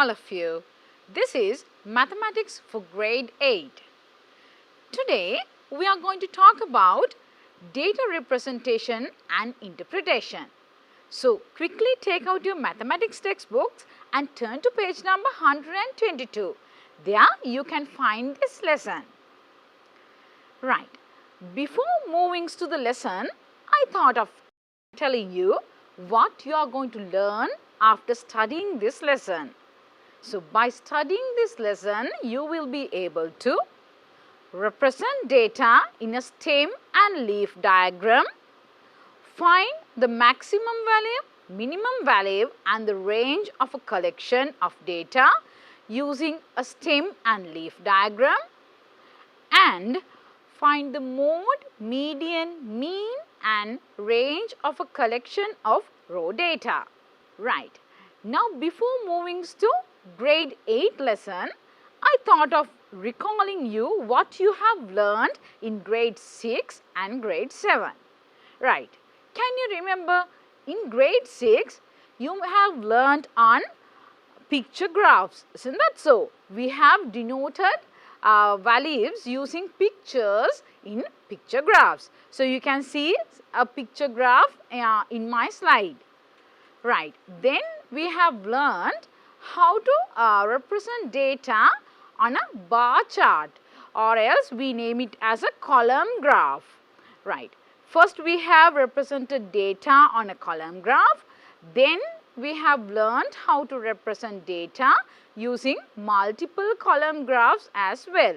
all of you. This is Mathematics for Grade 8. Today we are going to talk about data representation and interpretation. So quickly take out your mathematics textbooks and turn to page number 122. There you can find this lesson. Right. Before moving to the lesson, I thought of telling you what you are going to learn after studying this lesson. So by studying this lesson, you will be able to represent data in a stem and leaf diagram, find the maximum value, minimum value and the range of a collection of data using a stem and leaf diagram, and find the mode, median, mean and range of a collection of raw data. Right. Now before moving to grade 8 lesson, I thought of recalling you what you have learned in grade 6 and grade 7. Right. Can you remember in grade 6 you have learned on picture graphs, isn't that so? We have denoted values using pictures in picture graphs. So you can see a picture graph in my slide. Right. Then we have learned how to represent data on a bar chart, or else we name it as a column graph. Right. First we have represented data on a column graph. Then we have learned how to represent data using multiple column graphs as well.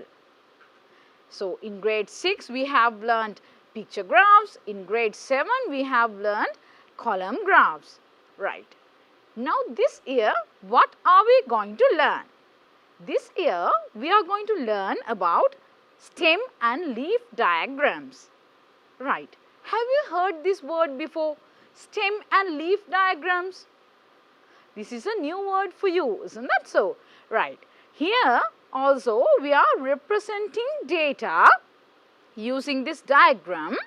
So in grade 6 we have learned picture graphs. In grade 7 we have learned column graphs. Right. Now this year what are we going to learn? This year we are going to learn about stem and leaf diagrams. Right. Have you heard this word before? Stem and leaf diagrams. This is a new word for you, isn't that so? Right. Here also we are representing data using this diagram.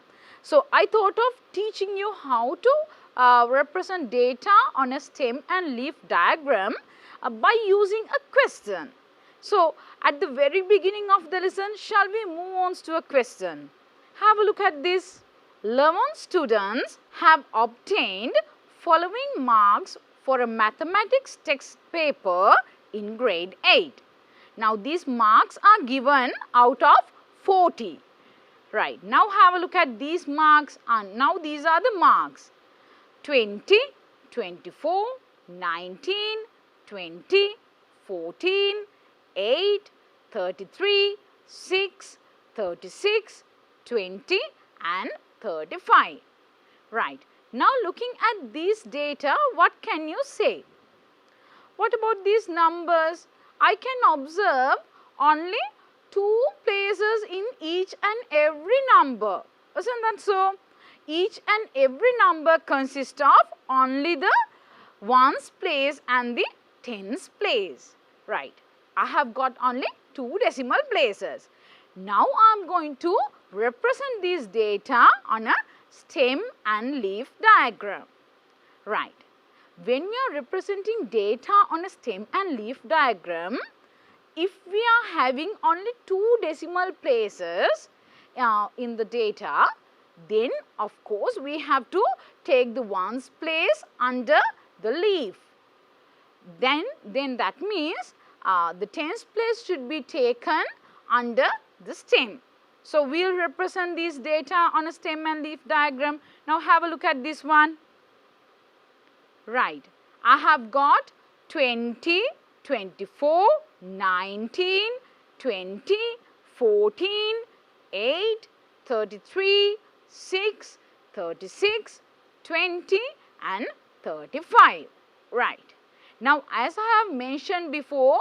So I thought of teaching you how to represent data on a stem and leaf diagram by using a question. So at the very beginning of the lesson, shall we move on to a question? Have a look at this. 11 students have obtained following marks for a mathematics text paper in grade 8. Now these marks are given out of 40. Right. Now have a look at these marks, and now these are the marks. 20, 24, 19, 20, 14, 8, 33, 6, 36, 20 and 35. Right. Now looking at these data, what can you say? What about these numbers? I can observe only 2 places in each and every number. Isn't that so? Each and every number consists of only the ones place and the tens place. Right. I have got only 2 decimal places. Now I am going to represent these data on a stem and leaf diagram. Right. When we are representing data on a stem and leaf diagram, if we are having only 2 decimal places in the data, then of course we have to take the ones place under the leaf. Then that means the tens place should be taken under the stem. So we will represent these data on a stem and leaf diagram. Now have a look at this one. Right. I have got 20, 24, 19, 20, 14, 8, 33, 6, 36, 20 and 35. Right. Now as I have mentioned before,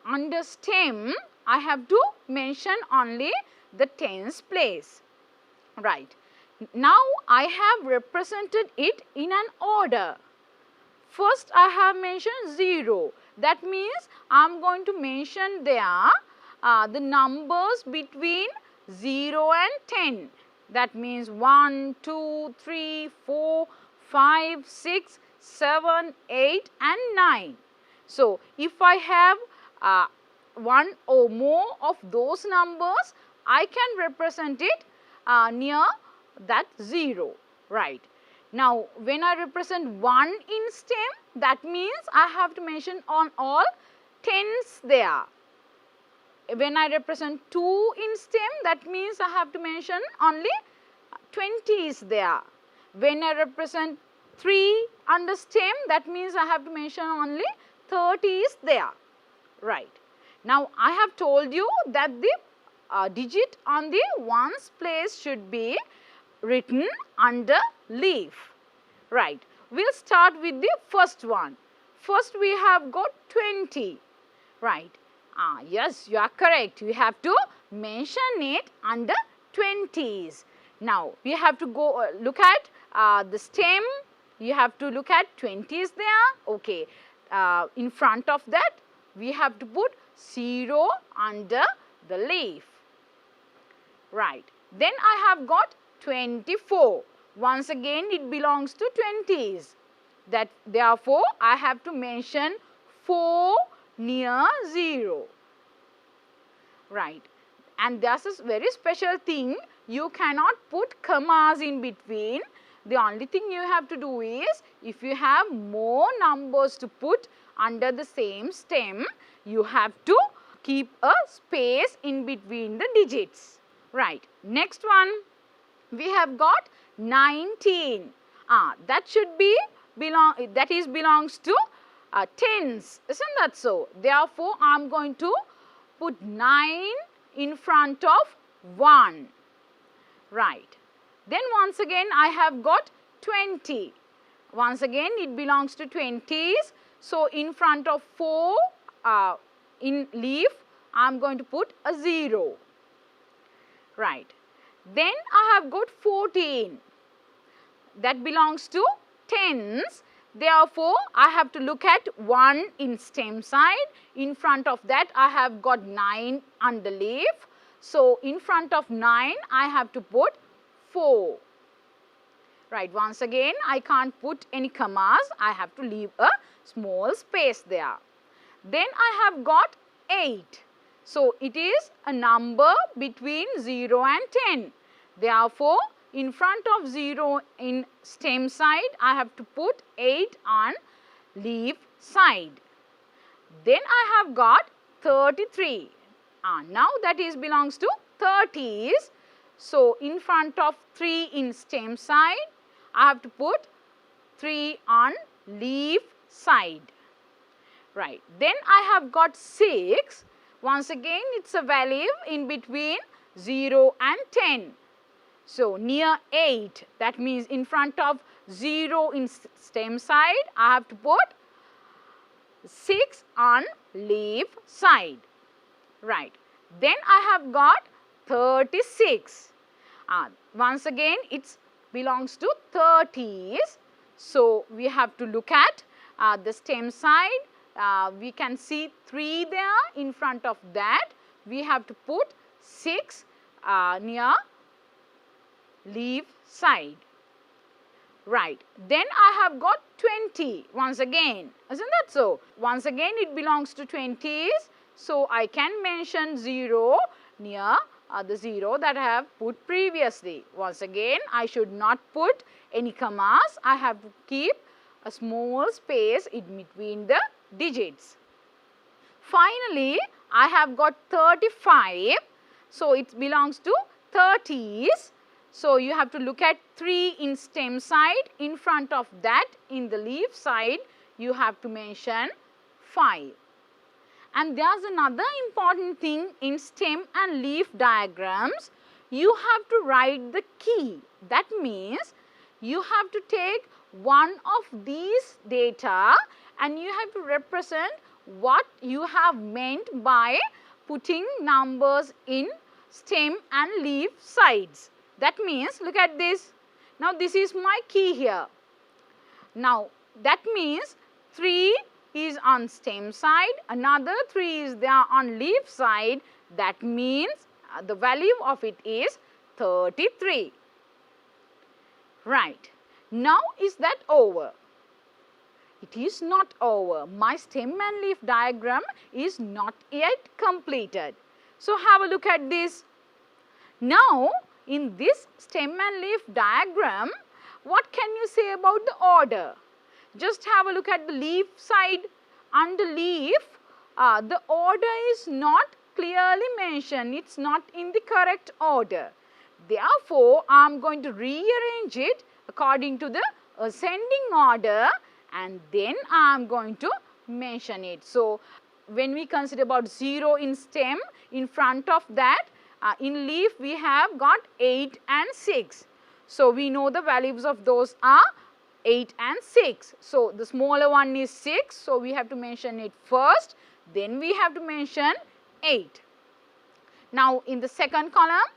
under stem I have to mention only the tens place. Right. Now I have represented it in an order. First I have mentioned 0. That means I am going to mention there the numbers between 0 and 10. That means 1, 2, 3, 4, 5, 6, 7, 8 and 9. So, if I have one or more of those numbers, I can represent it near that 0, right. Now, when I represent 1 in stem, that means I have to mention on all tens there. When I represent 2 in stem, that means I have to mention only 20s there. When I represent 3 under stem, that means I have to mention only 30s there, right. Now, I have told you that the digit on the ones place should be written under leaf, right. We will start with the first one. First we have got 20, right. Yes, you are correct. We have to mention it under 20s. Now, we have to go look at the stem. You have to look at 20s there. Okay. In front of that, we have to put 0 under the leaf. Right. Then I have got 24. Once again, it belongs to 20s. That therefore, I have to mention 4 near 0, right. And this is very special thing, you cannot put commas in between. The only thing you have to do is, if you have more numbers to put under the same stem, you have to keep a space in between the digits, right. Next one, we have got 19. That should be belongs to tens, isn't that so? Therefore, I am going to put 9 in front of 1, right. Then once again I have got 20. Once again it belongs to 20s. So, in front of 4 in leaf, I am going to put a 0, right. Then I have got 14. That belongs to tens. Therefore, I have to look at 1 in stem side. In front of that, I have got 9 under leaf. So, in front of 9, I have to put 4. Right. Once again, I can't put any commas. I have to leave a small space there. Then I have got 8. So, it is a number between 0 and 10. Therefore, in front of 0 in stem side, I have to put 8 on leaf side. Then I have got 33. Now that is belongs to 30s. So, in front of 3 in stem side, I have to put 3 on leaf side. Right. Then I have got 6. Once again, it is a value in between 0 and 10. So, near 8, that means in front of 0 in stem side, I have to put 6 on leaf side, right. Then I have got 36. Once again, it belongs to 30s. So, we have to look at the stem side. We can see 3 there. In front of that, we have to put 6 near leaf side, right. Then I have got 20 once again, isn't that so? Once again it belongs to 20s, so I can mention 0 near the 0 that I have put previously. Once again, I should not put any commas, I have to keep a small space in between the digits. Finally, I have got 35, so it belongs to 30s. So, you have to look at 3 in stem side. In front of that, in the leaf side, you have to mention 5. And there is another important thing in stem and leaf diagrams. You have to write the key. That means, you have to take one of these data and you have to represent what you have meant by putting numbers in stem and leaf sides. That means, look at this. Now, this is my key here. Now, that means 3 is on stem side, another 3 is there on leaf side. That means, the value of it is 33. Right. Now, is that over? it is not over. My stem and leaf diagram is not yet completed. So, have a look at this. Now, in this stem and leaf diagram, what can you say about the order? Just have a look at the leaf side. Under leaf, the order is not clearly mentioned. It is not in the correct order. Therefore, I am going to rearrange it according to the ascending order, and then I am going to mention it. So, when we consider about 0 in stem, in front of that, in leaf we have got 8 and 6. So, we know the values of those are 8 and 6. So, the smaller one is 6. So, we have to mention it first, then we have to mention 8. Now, in the second column,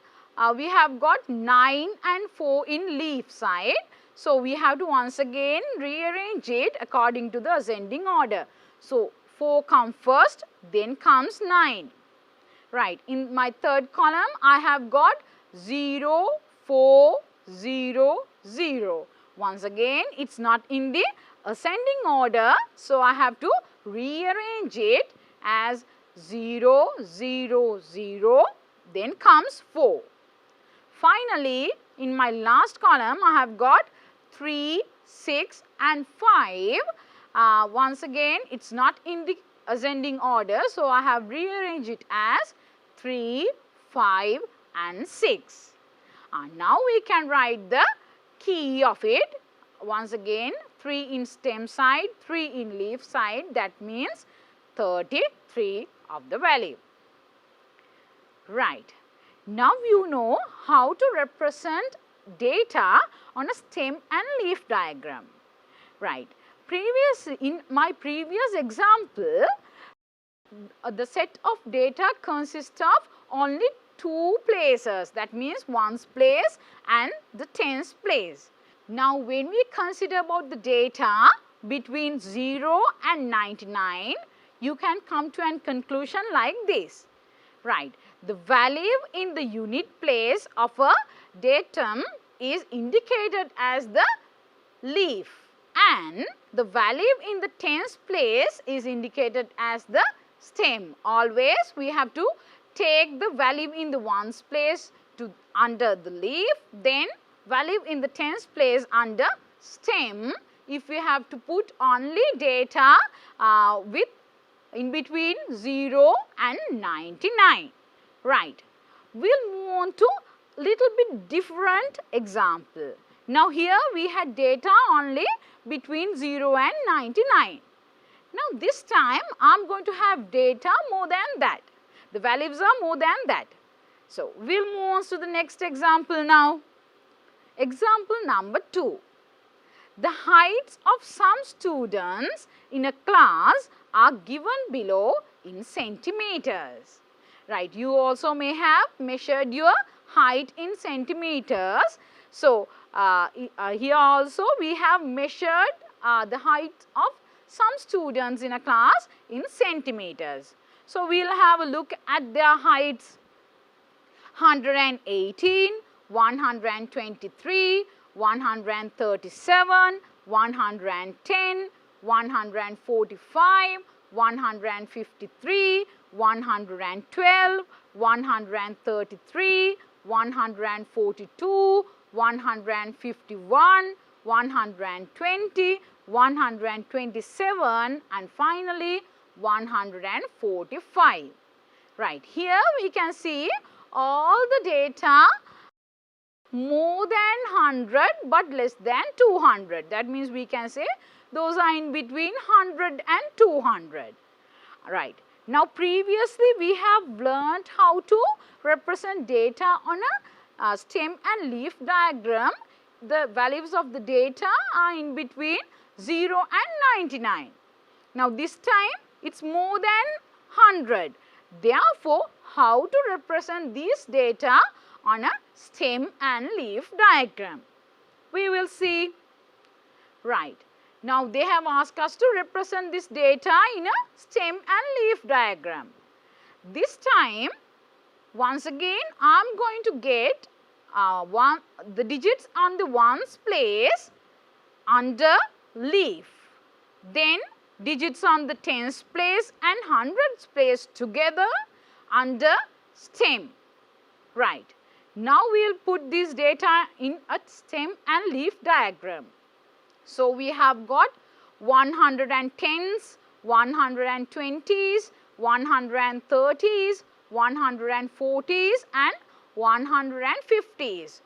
we have got 9 and 4 in leaf side. So, we have to once again rearrange it according to the ascending order. So, 4 comes first, then comes 9. Right. In my third column, I have got 0, 4, 0, 0. Once again, it is not in the ascending order. So, I have to rearrange it as 0, 0, 0, then comes 4. Finally, in my last column, I have got 3, 6 and 5. Once again, it is not in the ascending order. So, I have rearranged it as 3, 5 and 6. Now, we can write the key of it. Once again, 3 in stem side, 3 in leaf side, that means 33 of the value. Right. Now, you know how to represent data on a stem and leaf diagram. Right. In my previous example, the set of data consists of only 2 places, that means 1's place and the 10's place. Now, when we consider about the data between 0 and 99, you can come to a conclusion like this. Right. The value in the unit place of a datum is indicated as the leaf, and the value in the 10's place is indicated as the stem. Always we have to take the value in the 1's place to under the leaf, then value in the 10's place under stem. If we have to put only data with in between 0 and 99. Right. We will move on to little bit different example. Now, here we had data only between 0 and 99. Now, this time I am going to have data more than that. The values are more than that. So, we will move on to the next example now. Example number 2. The heights of some students in a class are given below in centimeters. Right. You also may have measured your height in centimeters. So, here also we have measured the height of some students in a class in centimeters. So, we will have a look at their heights: 118, 123, 137, 110, 145, 153, 112, 133, 142, 151, 120, 127 and finally 145. Right. Here we can see all the data more than 100 but less than 200. That means we can say those are in between 100 and 200. Right. Now, previously we have learnt how to represent data on a stem and leaf diagram. The values of the data are in between 0 and 99. Now, this time it is more than 100. Therefore, how to represent these data on a stem and leaf diagram? We will see. Right. Now, they have asked us to represent this data in a stem and leaf diagram. This time, once again, I am going to get the digits on the 1's place under leaf. Then digits on the tens place and hundreds place together under stem. Right. Now we will put this data in a stem and leaf diagram. So we have got 110s, 120s, 130s, 140s and 150s.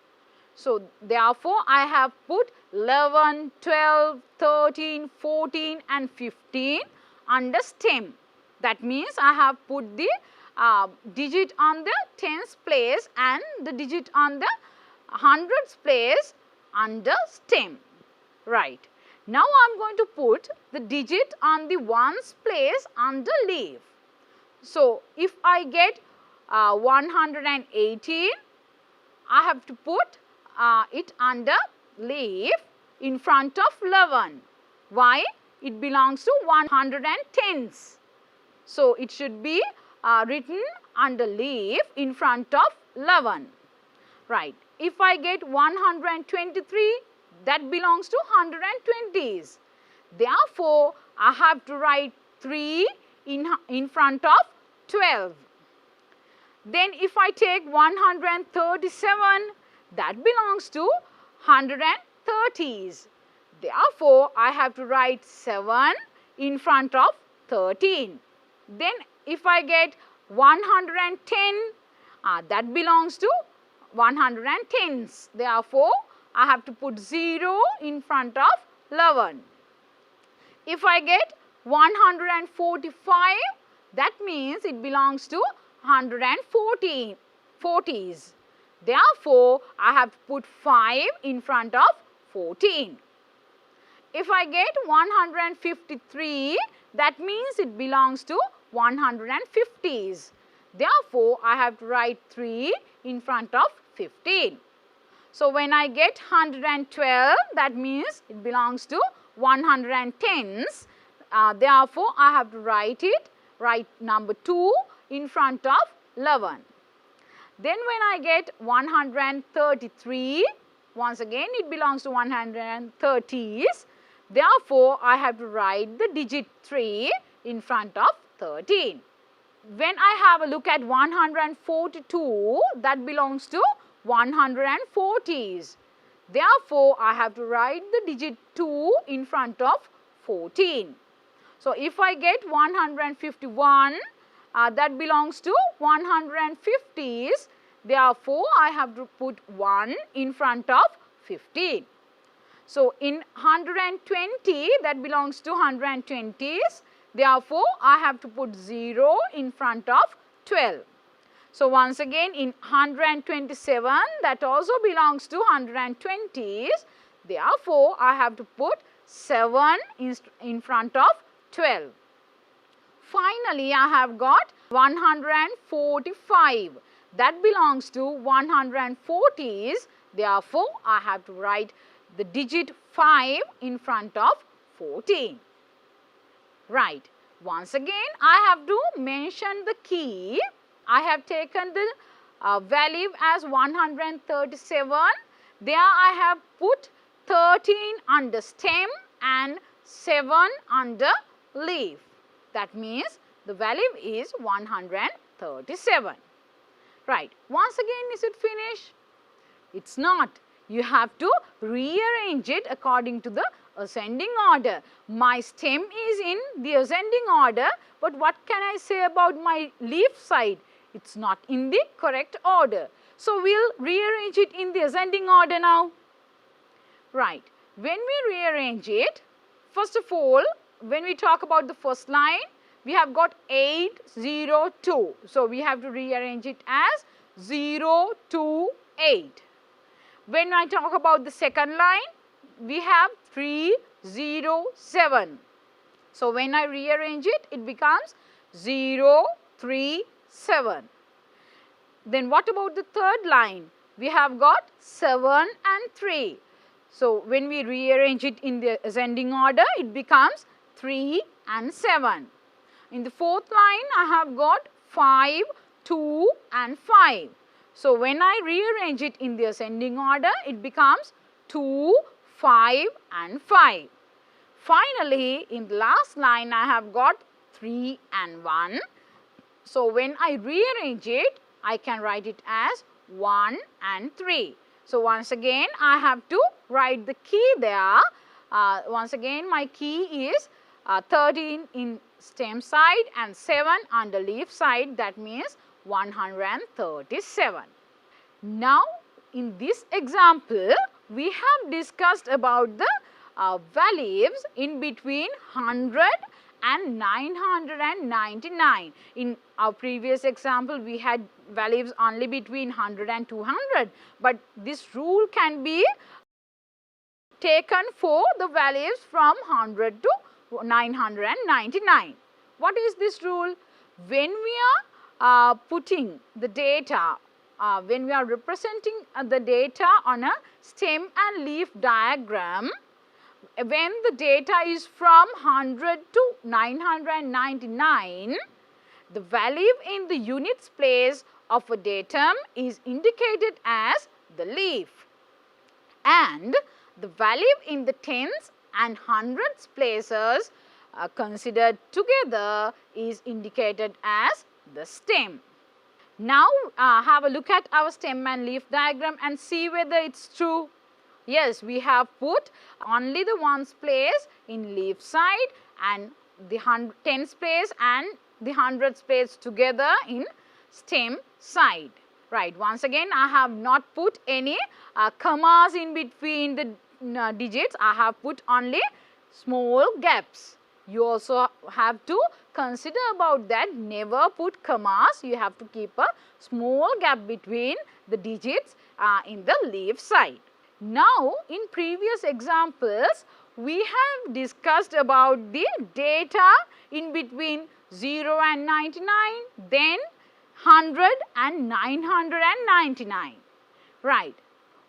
So therefore I have put 11, 12, 13, 14 and 15 under stem. That means I have put the digit on the tens place and the digit on the hundreds place under stem. Right. Now I am going to put the digit on the ones place under leaf. So if I get 118, I have to put it under leaf in front of 11. Why? It belongs to 110s. So it should be written under leaf in front of 11. Right. If I get 123, that belongs to 120s. Therefore, I have to write 3 in front of 12. Then if I take 137, that belongs to 130s. Therefore, I have to write 7 in front of 13. Then if I get 110, that belongs to 110s. Therefore, I have to put 0 in front of 11. If I get 145, that means it belongs to 140s. Therefore, I have to put 5 in front of 14. If I get 153, that means it belongs to 150s. Therefore, I have to write 3 in front of 15. So, when I get 112, that means it belongs to 110s. Therefore, I have to write number 2 in front of 11. Then when I get 133, once again it belongs to 130s. Therefore, I have to write the digit 3 in front of 13. When I have a look at 142, that belongs to 140s. Therefore, I have to write the digit 2 in front of 14. So, if I get 151, that belongs to 150s. Therefore, I have to put 1 in front of 15. So, in 120, that belongs to 120s. Therefore, I have to put 0 in front of 12. So, once again in 127, that also belongs to 120s. Therefore, I have to put 7 in front of 12. Finally, I have got 145. That belongs to 140s. Therefore, I have to write the digit 5 in front of 14. Right. Once again, I have to mention the key. I have taken the value as 137. There I have put 13 under stem and 7 under leaf. That means the value is 137. Right. Once again, is it finished? It's not. You have to rearrange it according to the ascending order. My stem is in the ascending order, but what can I say about my leaf side? It's not in the correct order. So, we will rearrange it in the ascending order now. Right. When we rearrange it, first of all, when we talk about the first line, we have got 8, 0, 2. So, we have to rearrange it as 0, 2, 8. When I talk about the second line, we have 3, 0, 7. So, when I rearrange it, it becomes 0, 3, 7. Then what about the third line? We have got 7 and 3. So, when we rearrange it in the ascending order, it becomes 3 and 7. In the fourth line, I have got 5, 2 and 5. So, when I rearrange it in the ascending order, it becomes 2, 5 and 5. Finally, in the last line I have got 3 and 1. So, when I rearrange it, I can write it as 1 and 3. So, once again I have to write the key there. Once again my key is 13 in stem side and 7 on the leaf side, that means 137. Now, in this example, we have discussed about the values in between 100 and 999. In our previous example, we had values only between 100 and 200, but this rule can be taken for the values from 100 to 999. What is this rule? When we are putting the data, when we are representing the data on a stem and leaf diagram, when the data is from 100 to 999, the value in the units place of a datum is indicated as the leaf, and the value in the tens and hundreds places considered together is indicated as the stem. Now, have a look at our stem and leaf diagram and see whether it's true. Yes, we have put only the ones place in leaf side and the tens place and the hundreds place together in stem side. Right. Once again, I have not put any commas in between the digits. I have put only small gaps. You also have to consider about that. Never put commas. You have to keep a small gap between the digits in the leaf side. Now, in previous examples, we have discussed about the data in between 0 and 99, then 100 and 999. Right.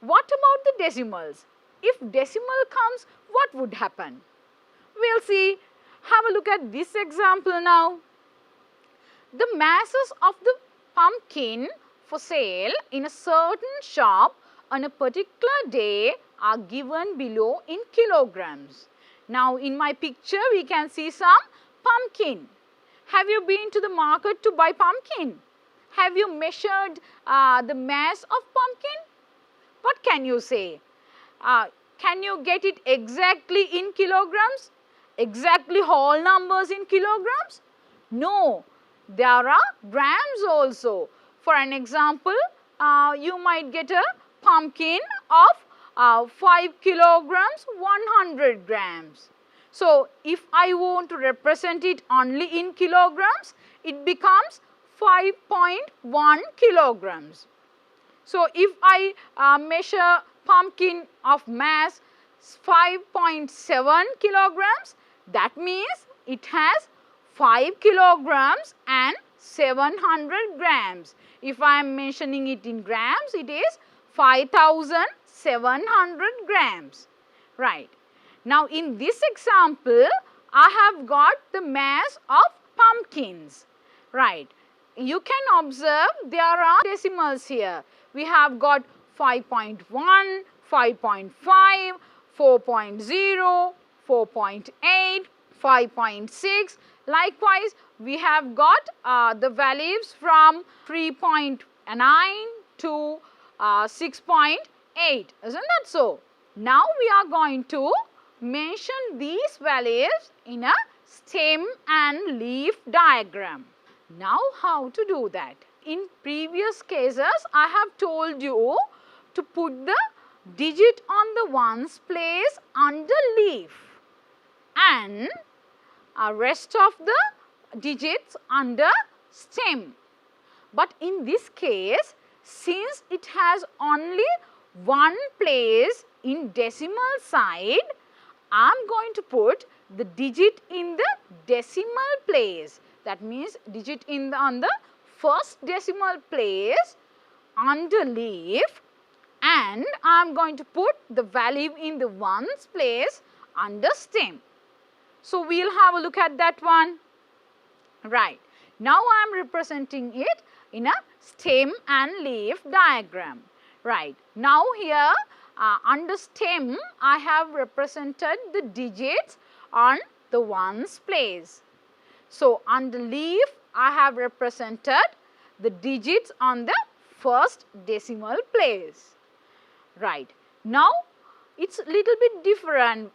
What about the decimals? If decimal comes, what would happen? We'll see. Have a look at this example now. The masses of the pumpkin for sale in a certain shop on a particular day are given below in kilograms. Now, in my picture, we can see some pumpkin. Have you been to the market to buy pumpkin? Have you measured the mass of pumpkin? What can you say? Can you get it exactly in kilograms? Exactly whole numbers in kilograms? No, there are grams also. For an example, you might get a pumpkin of 5 kilograms, 100 grams. So, if I want to represent it only in kilograms, it becomes 5.1 kilograms. So, if I measure pumpkin of mass 5.7 kilograms, that means it has 5 kilograms and 700 grams. If I am mentioning it in grams, it is 5,700 grams. Right. Now, in this example, I have got the mass of pumpkins. Right. You can observe there are decimals here. We have got 5.1, 5.5, 4.0, 4.8, 5.6. Likewise, we have got the values from 3.9 to 6.8. Isn't that so? Now, we are going to mention these values in a stem and leaf diagram. Now, how to do that? In previous cases, I have told you to put the digit on the ones place under leaf and rest of the digits under stem. But in this case, since it has only one place in decimal side, I am going to put the digit in the decimal place. That means digit on the first decimal place under leaf, and I am going to put the value in the ones place under stem. So, we will have a look at that one. Right. Now, I am representing it in a stem and leaf diagram. Right. Now, here under stem, I have represented the digits on the ones place. So, under leaf I have represented the digits on the first decimal place. Right. Now, it is little bit different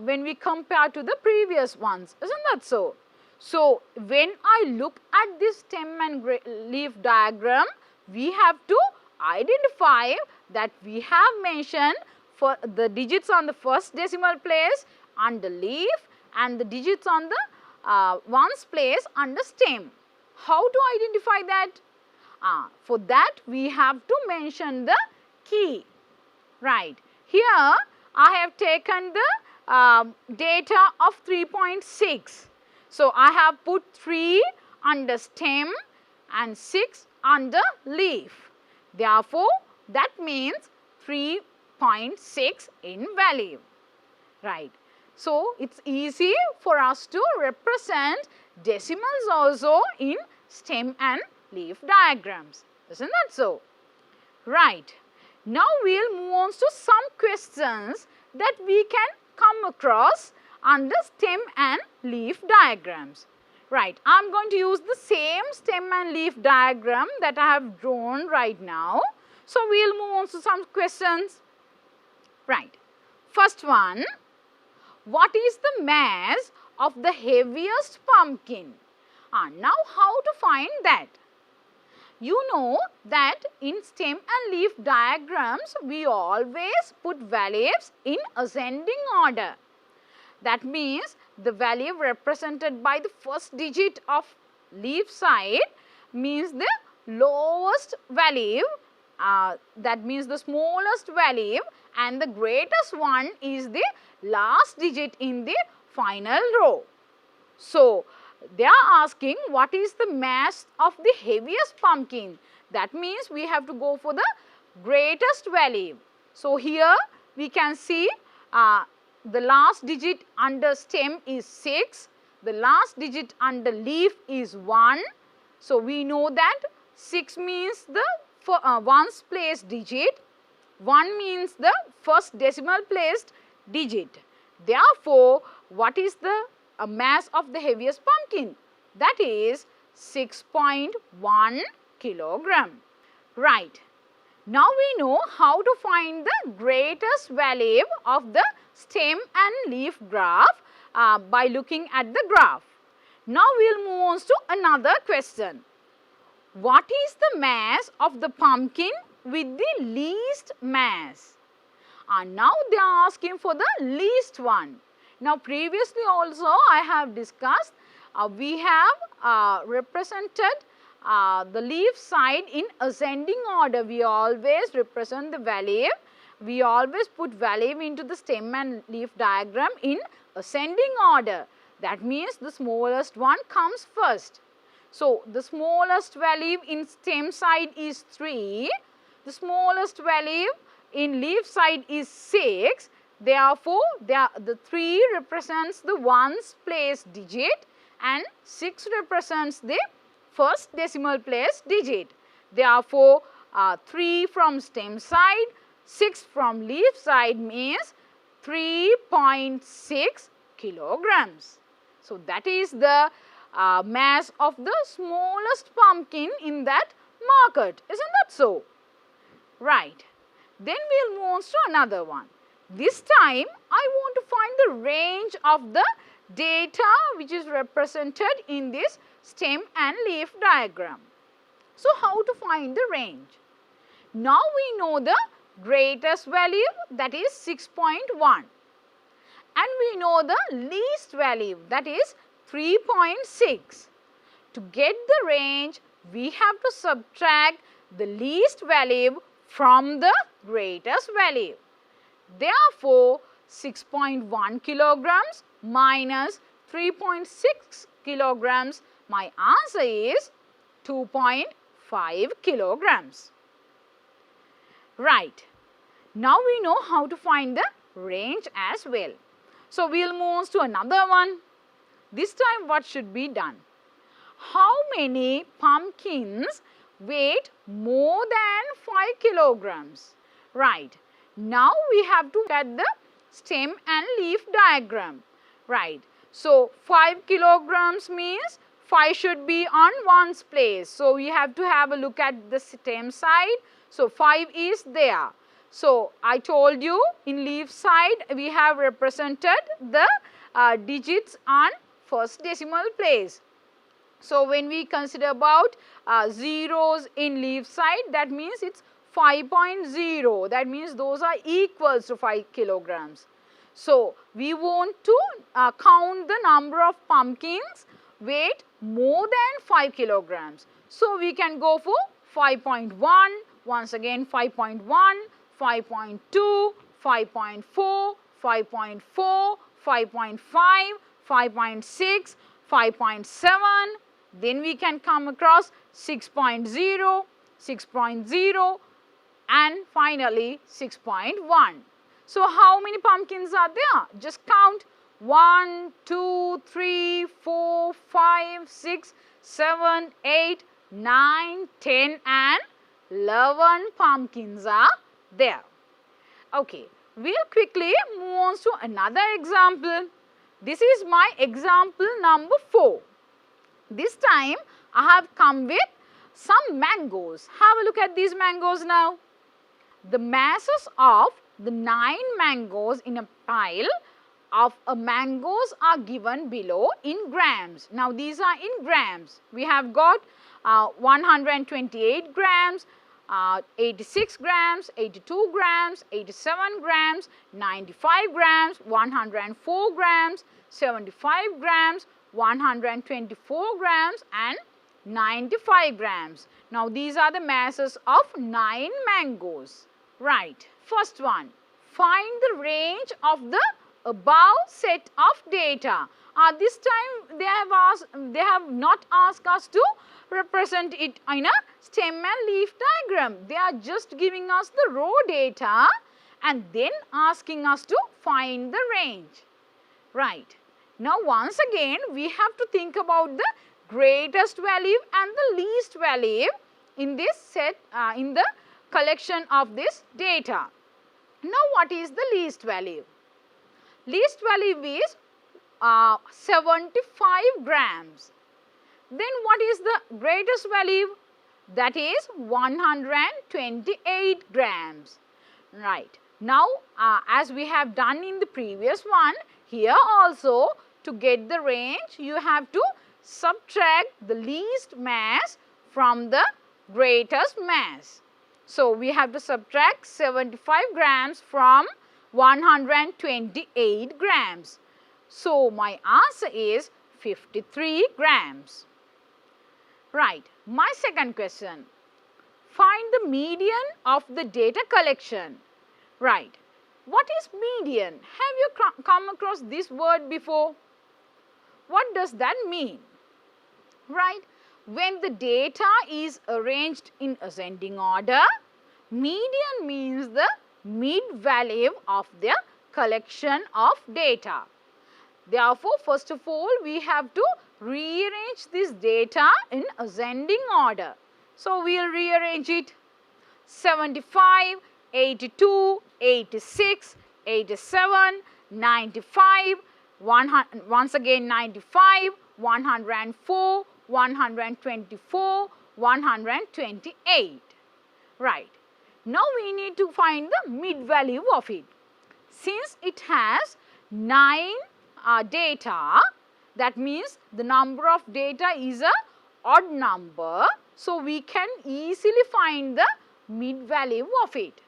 when we compare to the previous ones, isn't that so? So, when I look at this stem and leaf diagram, we have to identify that we have mentioned for the digits on the first decimal place under leaf and the digits on the ones place under stem. How to identify that? For that we have to mention the key. Right. Here I have taken the data of 3.6. So, I have put 3 under stem and 6 under leaf. Therefore, that means 3.6 in value. Right. So, it is easy for us to represent decimals also in stem and leaf diagrams. Isn't that so? Right. Now, we will move on to some questions that we can come across under stem and leaf diagrams. Right. I am going to use the same stem and leaf diagram that I have drawn right now. So, we will move on to some questions. Right. First one, what is the mass of the heaviest pumpkin? Now, how to find that? You know that in stem and leaf diagrams, we always put values in ascending order. That means the value represented by the first digit of leaf side means the lowest value, that means the smallest value, and the greatest one is the last digit in the final row. So, they are asking what is the mass of the heaviest pumpkin. That means we have to go for the greatest value. So, here we can see the last digit under stem is 6, the last digit under leaf is 1. So, we know that 6 means the ones place digit, 1 means the first decimal placed digit. Therefore, what is the mass of the heaviest pumpkin? That is 6.1 kilogram. Right. Now, we know how to find the greatest value of the stem and leaf graph by looking at the graph. Now, we will move on to another question. What is the mass of the pumpkin with the least mass? Now, they are asking for the least one. Now, previously also I have discussed, we have represented the leaf side in ascending order. We always represent the value, we always put value into the stem and leaf diagram in ascending order. That means the smallest one comes first. So, the smallest value in stem side is 3, the smallest value in leaf side is 6. Therefore, the 3 represents the ones place digit and 6 represents the first decimal place digit. Therefore, 3 from stem side, 6 from leaf side means 3.6 kilograms. So, that is the mass of the smallest pumpkin in that market. Isn't that so? Right. Then we will move on to another one. This time, I want to find the range of the data which is represented in this stem and leaf diagram. So, how to find the range? Now, we know the greatest value, that is 6.1, and we know the least value, that is 3.6. To get the range, we have to subtract the least value from the greatest value. Therefore, 6.1 kilograms minus 3.6 kilograms, my answer is 2.5 kilograms. Right. Now, we know how to find the range as well. So, we will move on to another one. This time, what should be done? How many pumpkins weight more than 5 kilograms? Right. Now, we have to look at the stem and leaf diagram. Right. So 5 kilograms means 5 should be on one's place. So we have to have a look at the stem side. So 5 is there. So I told you in leaf side we have represented the digits on first decimal place. So when we consider about zeros in leaf side, that means it's 5.0. That means those are equals to 5 kilograms. So we want to count the number of pumpkins weight more than 5 kilograms. So we can go for 5.1, once again 5.1, 5.2, 5.4, 5.4, 5.5, 5.6, 5.7, then we can come across 6.0, 6.0 and finally 6.1. So how many pumpkins are there? Just count 1, 2, 3, 4, 5, 6, 7, 8, 9, 10 and 11 pumpkins are there. Okay, we'll quickly move on to another example. This is my example number 4. This time I have come with some mangoes. Have a look at these mangoes now. The masses of the 9 mangoes in a pile of mangoes are given below in grams. Now these are in grams. We have got 128 grams, 86 grams, 82 grams, 87 grams, 95 grams, 104 grams, 75 grams, 124 grams and 95 grams. Now these are the masses of 9 mangoes. Right. First one, find the range of the above set of data. This time they have not asked us to represent it in a stem and leaf diagram. They are just giving us the raw data and then asking us to find the range. Right. Now once again we have to think about the greatest value and the least value in this set, in the collection of this data. Now what is the least value? Least value is 75 grams. Then what is the greatest value? That is 128 grams. Right. Now as we have done in the previous one, here also to get the range you have to subtract the least mass from the greatest mass. So we have to subtract 75 grams from 128 grams. So my answer is 53 grams. Right. My second question. Find the median of the data collection. Right. What is median? Have you come across this word before? What does that mean? Right. When the data is arranged in ascending order, median means the mid value of the collection of data. Therefore, first of all, we have to rearrange this data in ascending order. So, we will rearrange it 75, 82, 86, 87, 95, once again 95, 104, 124, 128. Right. Now we need to find the mid value of it. Since it has 9 data, that means the number of data is a odd number. So we can easily find the mid value of it.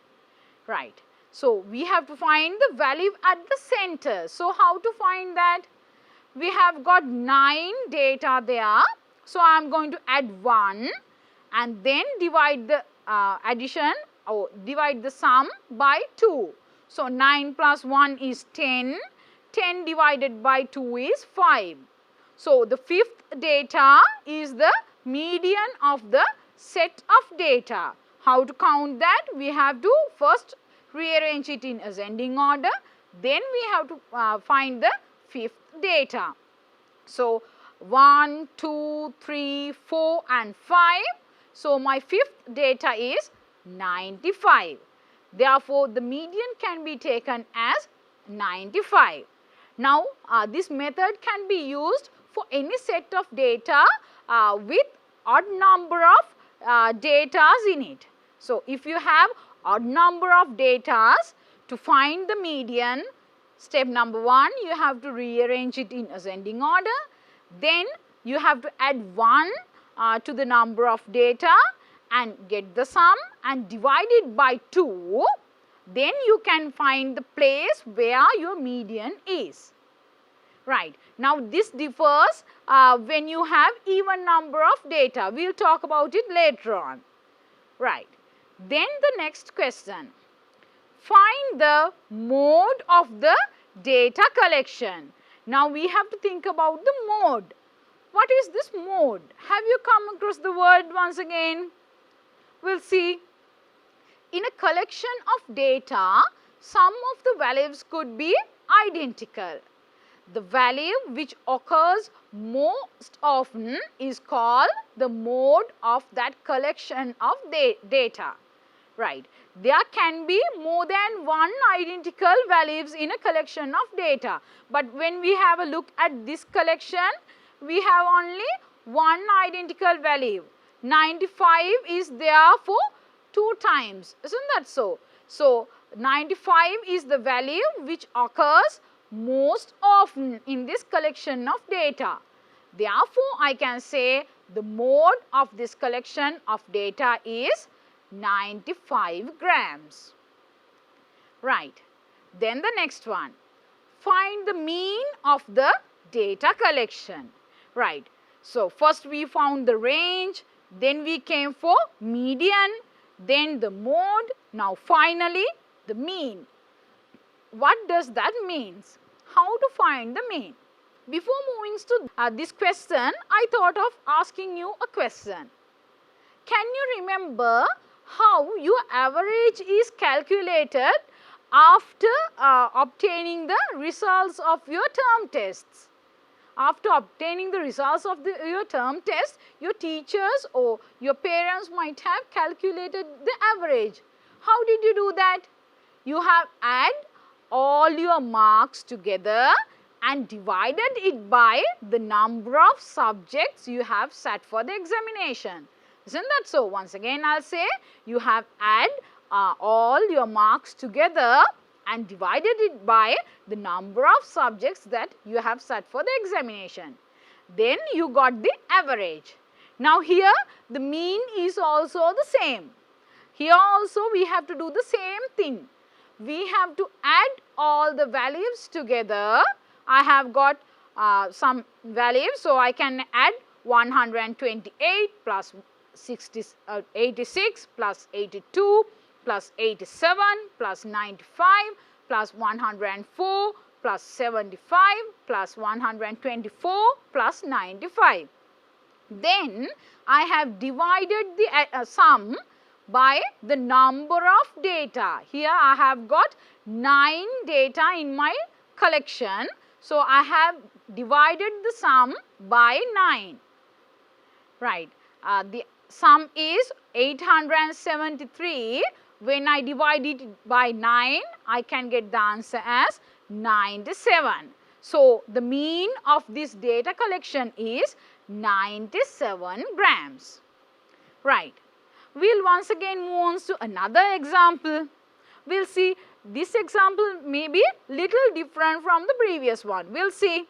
Right. So we have to find the value at the center. So how to find that? We have got 9 data there. So I am going to add 1 and then divide the addition or divide the sum by 2. So 9 plus 1 is 10. 10 divided by 2 is 5. So the fifth data is the median of the set of data. How to count that? We have to first rearrange it in ascending order. Then we have to find the fifth data. So 1, 2, 3, 4 and 5. So my fifth data is 95. Therefore, the median can be taken as 95. Now, this method can be used for any set of data with odd number of datas in it. So, if you have odd number of datas, to find the median, step number 1, you have to rearrange it in ascending order. Then you have to add 1 to the number of data and get the sum and divide it by 2. Then you can find the place where your median is. Right. Now, this differs when you have even number of data. We will talk about it later on. Right. Then the next question. Find the mode of the data collection. Now, we have to think about the mode. What is this mode? Have you come across the word once again? We will see. In a collection of data, some of the values could be identical. The value which occurs most often is called the mode of that collection of data. Right. There can be more than one identical values in a collection of data. But when we have a look at this collection, we have only one identical value. 95 is there for 2 times. Isn't that so? So, 95 is the value which occurs most often in this collection of data. Therefore, I can say the mode of this collection of data is 95 grams. Right. Then the next one. Find the mean of the data collection. Right. So, first we found the range, then we came for median, then the mode, now finally the mean. What does that mean? How to find the mean? Before moving to this question, I thought of asking you a question. Can you remember how your average is calculated after obtaining the results of your term tests? After obtaining the results of your term test, your teachers or your parents might have calculated the average. How did you do that? You have added all your marks together and divided it by the number of subjects you have sat for the examination. Isn't that so? Once again, I will say you have added all your marks together and divided it by the number of subjects that you have sat for the examination. Then you got the average. Now, here the mean is also the same. Here also we have to do the same thing. We have to add all the values together. I have got some values, so I can add 128 plus 86 plus 82 plus 87 plus 95 plus 104 plus 75 plus 124 plus 95. Then I have divided the sum by the number of data. Here I have got 9 data in my collection. So, I have divided the sum by 9. Right. The sum is 873. When I divide it by 9, I can get the answer as 97. So, the mean of this data collection is 97 grams. Right. We will once again move on to another example. We will see this example may be little different from the previous one. We will see.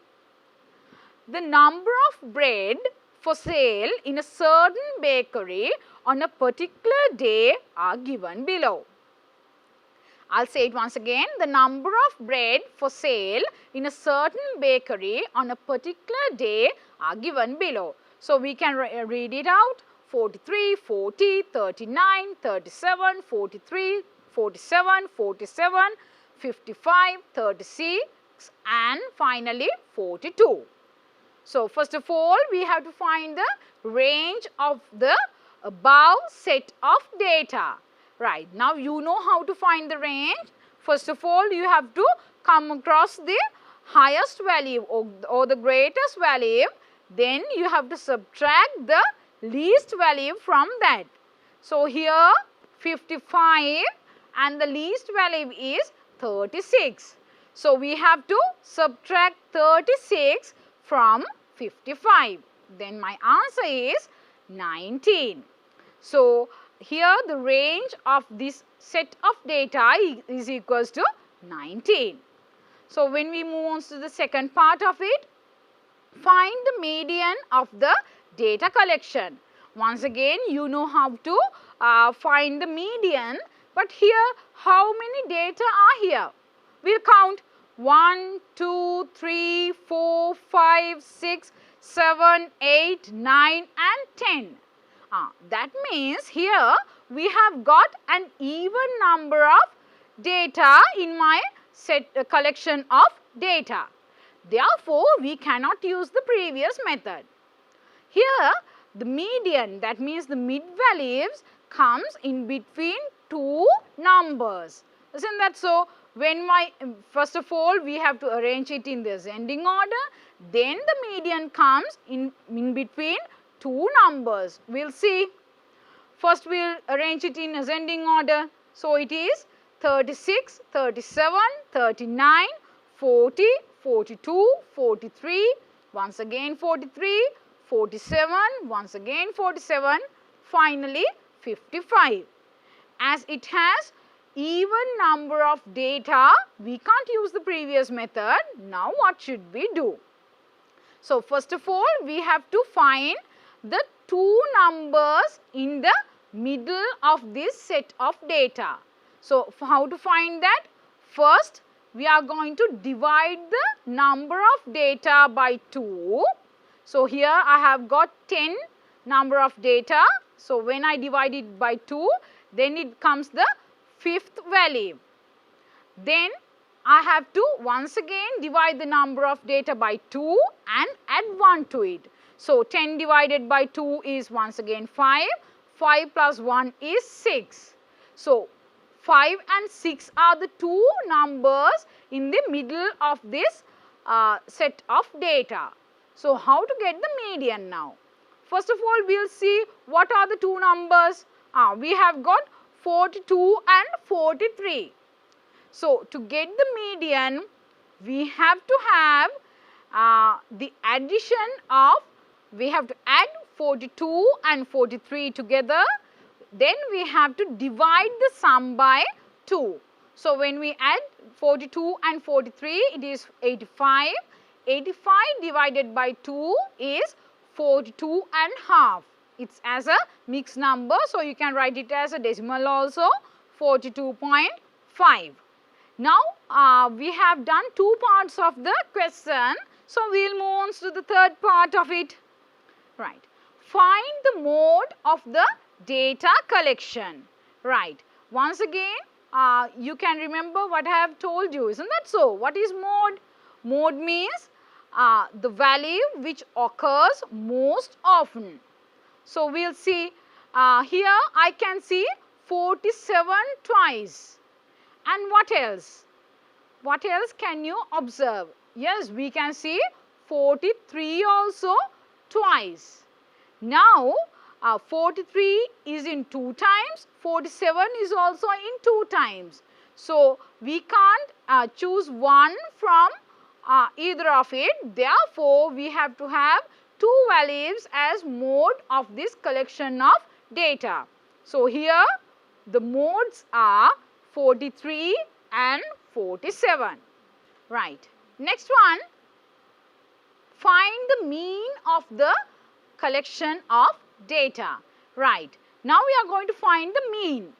The number of bread for sale in a certain bakery on a particular day are given below. I will say it once again. The number of bread for sale in a certain bakery on a particular day are given below. So, we can read it out. 43, 40, 39, 37, 43, 47, 47, 55, 36 and finally 42. So, first of all, we have to find the range of the above set of data. Right. Now, you know how to find the range. First of all, you have to come across the highest value or the greatest value. Then you have to subtract the least value from that. So, here 55 and the least value is 36. So, we have to subtract 36 from 55. Then my answer is 19. So, here the range of this set of data is equals to 19. So, when we move on to the second part of it, find the median of the data collection. Once again, you know how to find the median, but here how many data are here? We'll count 1, 2, 3, 4, 5, 6, 7, 8, 9 and 10. That means here we have got an even number of data in my collection of data. Therefore, we cannot use the previous method. Here, the median, that means the mid values, comes in between two numbers. Isn't that so? When first of all, we have to arrange it in the ascending order. Then the median comes in between two numbers. We'll see. First, we'll arrange it in ascending order. So, it is 36, 37, 39, 40, 42, 43, once again 43, 47, once again 47, finally 55. As it has even number of data, we can't use the previous method. Now, what should we do? So, first of all, we have to find the two numbers in the middle of this set of data. So, how to find that? First, we are going to divide the number of data by 2. So, here I have got 10 number of data. So, when I divide it by 2, then it comes the fifth value. Then I have to once again divide the number of data by 2 and add 1 to it. So, 10 divided by 2 is once again 5. 5 plus 1 is 6. So, 5 and 6 are the two numbers in the middle of this set of data. So, how to get the median now? First of all, we will see what are the two numbers. We have got 42 and 43. So, to get the median, we have to have the addition of, we have to add 42 and 43 together. Then we have to divide the sum by 2. So, when we add 42 and 43, it is 85. 85 divided by 2 is 42 and half. It's as a mixed number. So, you can write it as a decimal also, 42.5. Now, we have done two parts of the question. So, we will move on to the third part of it. Right. Find the mode of the data collection. Right. Once again, you can remember what I have told you, isn't that so? What is mode? Mode means the value which occurs most often. So, we will see here I can see 47 twice. And what else? What else can you observe? Yes, we can see 43 also twice. Now, 43 is in 2 times, 47 is also in 2 times. So, we can't choose one from either of it. Therefore, we have to have two values as mode of this collection of data. So, here the modes are 43 and 47. Right. Next one, find the mean of the collection of data. Right. Now, we are going to find the mean.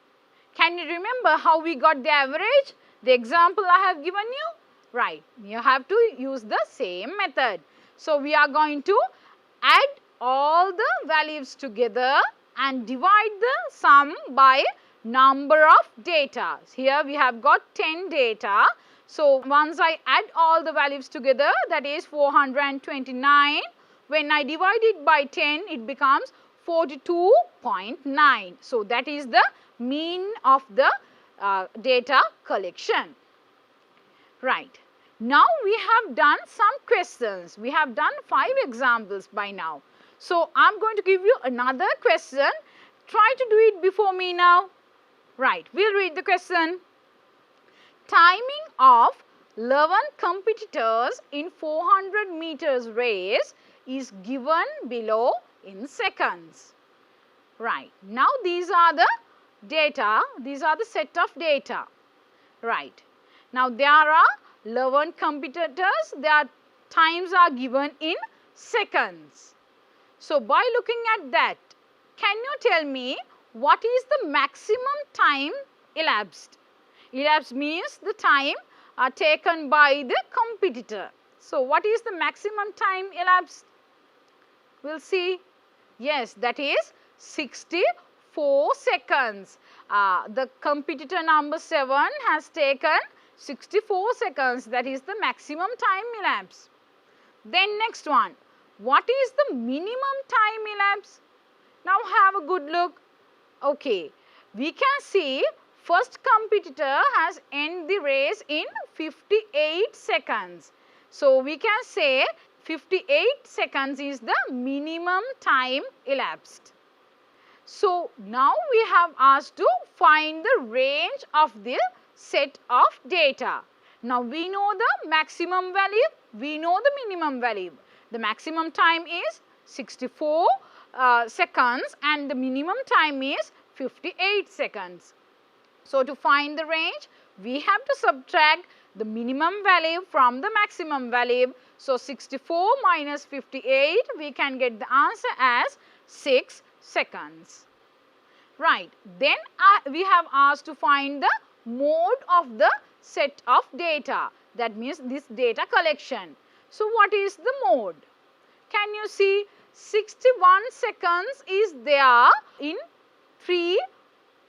Can you remember how we got the average? The example I have given you? Right. You have to use the same method. So, we are going to add all the values together and divide the sum by number of data. Here we have got 10 data. So, once I add all the values together, that is 429. When I divide it by 10, it becomes 42.9. So, that is the mean of the data collection. Right. Now, we have done some questions. We have done 5 examples by now. So, I am going to give you another question. Try to do it before me now. Right. We will read the question. Timing of 11 competitors in 400 meters race is given below in seconds. Right. Now, these are the data, these are the set of data. Right. Now, there are 11 competitors, their times are given in seconds. So, by looking at that, can you tell me what is the maximum time elapsed? Elapsed means the time taken by the competitor. So, what is the maximum time elapsed? We will see. Yes, that is 64 seconds. The competitor number 7 has taken 64 seconds. That is the maximum time elapsed. Then next one. What is the minimum time elapsed? Now have a good look. Okay, we can see first competitor has ended the race in 58 seconds. So, we can say 58 seconds is the minimum time elapsed. So, now we have asked to find the range of the set of data. Now, we know the maximum value, we know the minimum value. The maximum time is 64 seconds and the minimum time is 58 seconds. So, to find the range, we have to subtract the minimum value from the maximum value. So, 64 minus 58, we can get the answer as 6 seconds. Right. Then we have asked to find the mode of the set of data. That means this data collection. So, what is the mode? Can you see 61 seconds is there in 3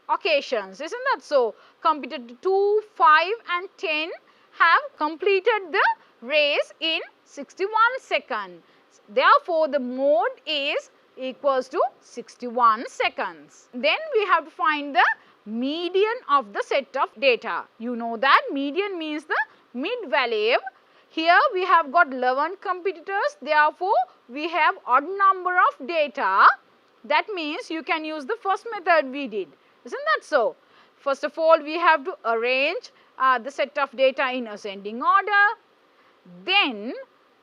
occasions, isn't that so? Competitor 2, 5 and 10 have completed the race in 61 seconds. Therefore, the mode is equals to 61 seconds. Then we have to find the median of the set of data. You know that median means the mid value. Here we have got 11 competitors, therefore, we have odd number of data. That means you can use the first method we did. Isn't that so? First of all, we have to arrange the set of data in ascending order. Then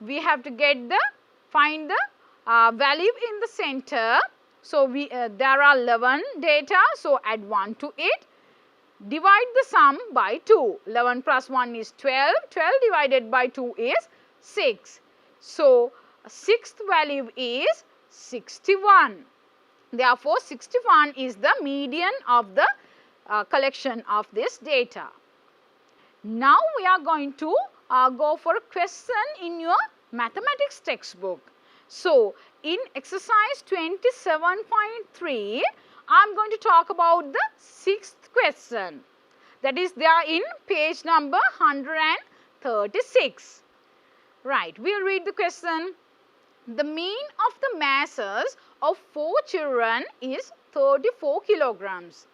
we have to find the value in the center. So, there are 11 data. So, add 1 to it. Divide the sum by 2. 11 plus 1 is 12. 12 divided by 2 is 6. So, sixth value is 61. Therefore, 61 is the median of the collection of this data. Now, we are going to go for a question in your mathematics textbook. So, in exercise 27.3, I am going to talk about the 6th question. That is there in page number 136. Right, we will read the question. The mean of the masses of 4 children is 34 kilograms.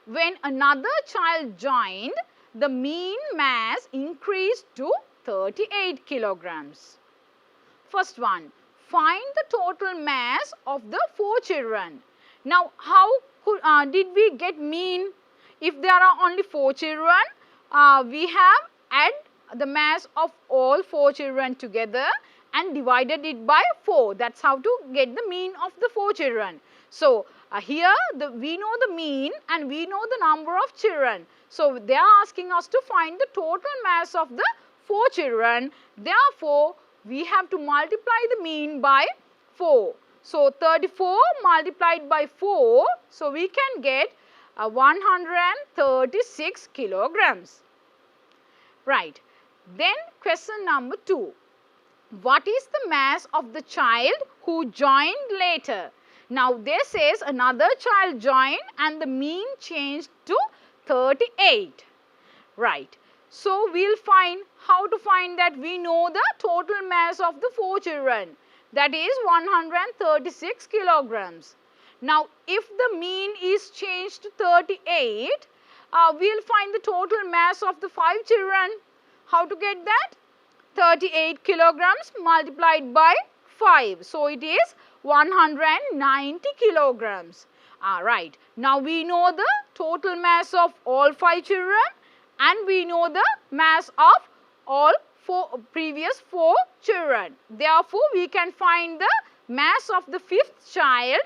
When another child joined, the mean mass increased to 38 kilograms. First one, find the total mass of the 4 children. Now, how did we get mean? If there are only 4 children, we have add the mass of all 4 children together and divided it by 4. That is how to get the mean of the 4 children. So, here we know the mean and we know the number of children. So, they are asking us to find the total mass of the 4 children. Therefore, we have to multiply the mean by 4. So, 34 multiplied by 4. So, we can get 136 kilograms. Right. Then question number 2. What is the mass of the child who joined later? Now, there says another child joined and the mean changed to 38. Right. So, we will find how to find that. We know the total mass of the 4 children, that is 136 kilograms. Now, if the mean is changed to 38, we will find the total mass of the 5 children. How to get that? 38 kilograms multiplied by 5. So, it is 190 kilograms. Right. Now, we know the total mass of all 5 children and we know the mass of all previous 4 children. Therefore, we can find the mass of the 5th child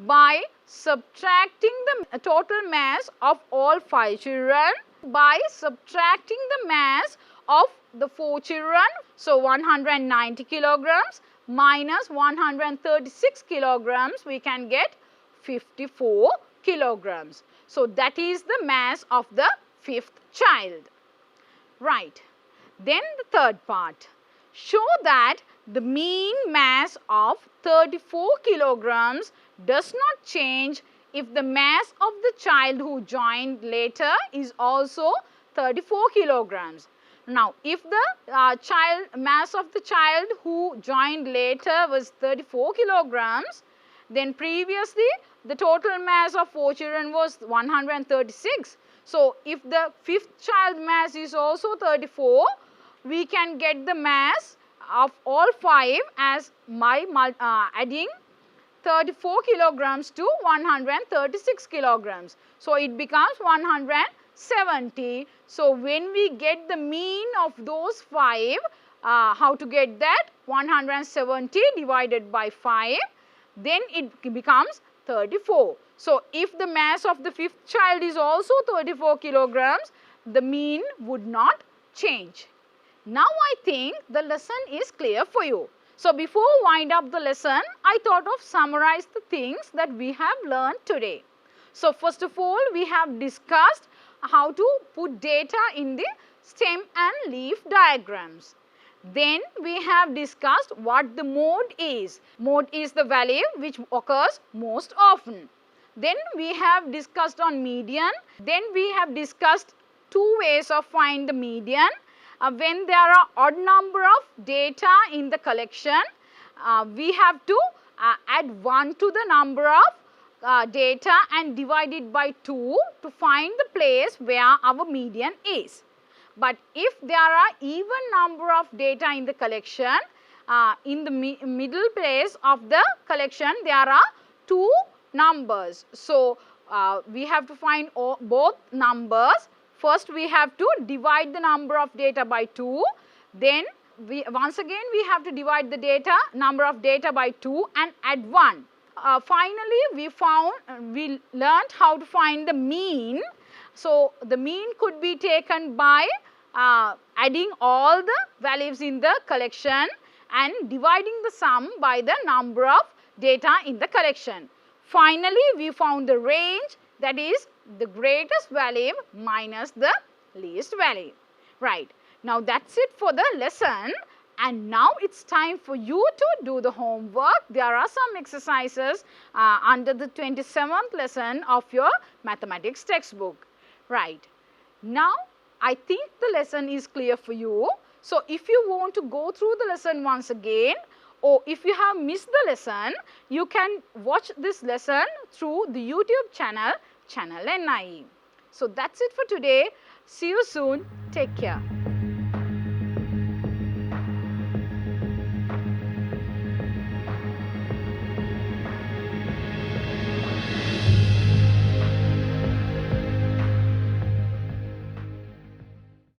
by subtracting the total mass of all 5 children by subtracting the mass of the 4 children. So, 190 kilograms minus 136 kilograms, we can get 54 kilograms. So, that is the mass of the 5th child. Right. Then the third part. Show that the mean mass of 34 kilograms does not change if the mass of the child who joined later is also 34 kilograms. Now, if the mass of the child who joined later was 34 kilograms, then previously the total mass of 4 children was 136. So, if the 5th child mass is also 34, we can get the mass of all 5 as adding 34 kilograms to 136 kilograms. So, it becomes 170. So, when we get the mean of those 5, how to get that? 170 divided by 5, then it becomes 34. So, if the mass of the 5th child is also 34 kilograms, the mean would not change. Now, I think the lesson is clear for you. So, before wind up the lesson, I thought of summarize the things that we have learned today. So, first of all, we have discussed how to put data in the stem and leaf diagrams. Then we have discussed what the mode is. Mode is the value which occurs most often. Then we have discussed on median. Then we have discussed 2 ways of find the median. When there are odd number of data in the collection, we have to add 1 to the number of data and divide it by 2 to find the place where our median is. But if there are even number of data in the collection, in the middle place of the collection there are 2 numbers. So, we have to find both numbers. First, we have to divide the number of data by 2. Then, once again we have to divide the number of data by 2 and add 1. Finally, we learned how to find the mean. So, the mean could be taken by adding all the values in the collection and dividing the sum by the number of data in the collection. Finally, we found the range, that is the greatest value minus the least value. Right. Now, that's it for the lesson, and now it's time for you to do the homework. There are some exercises under the 27th lesson of your mathematics textbook. Right. Now, I think the lesson is clear for you. So, if you want to go through the lesson once again, or if you have missed the lesson, you can watch this lesson through the YouTube channel, Channel NIE. So, that's it for today. See you soon. Take care.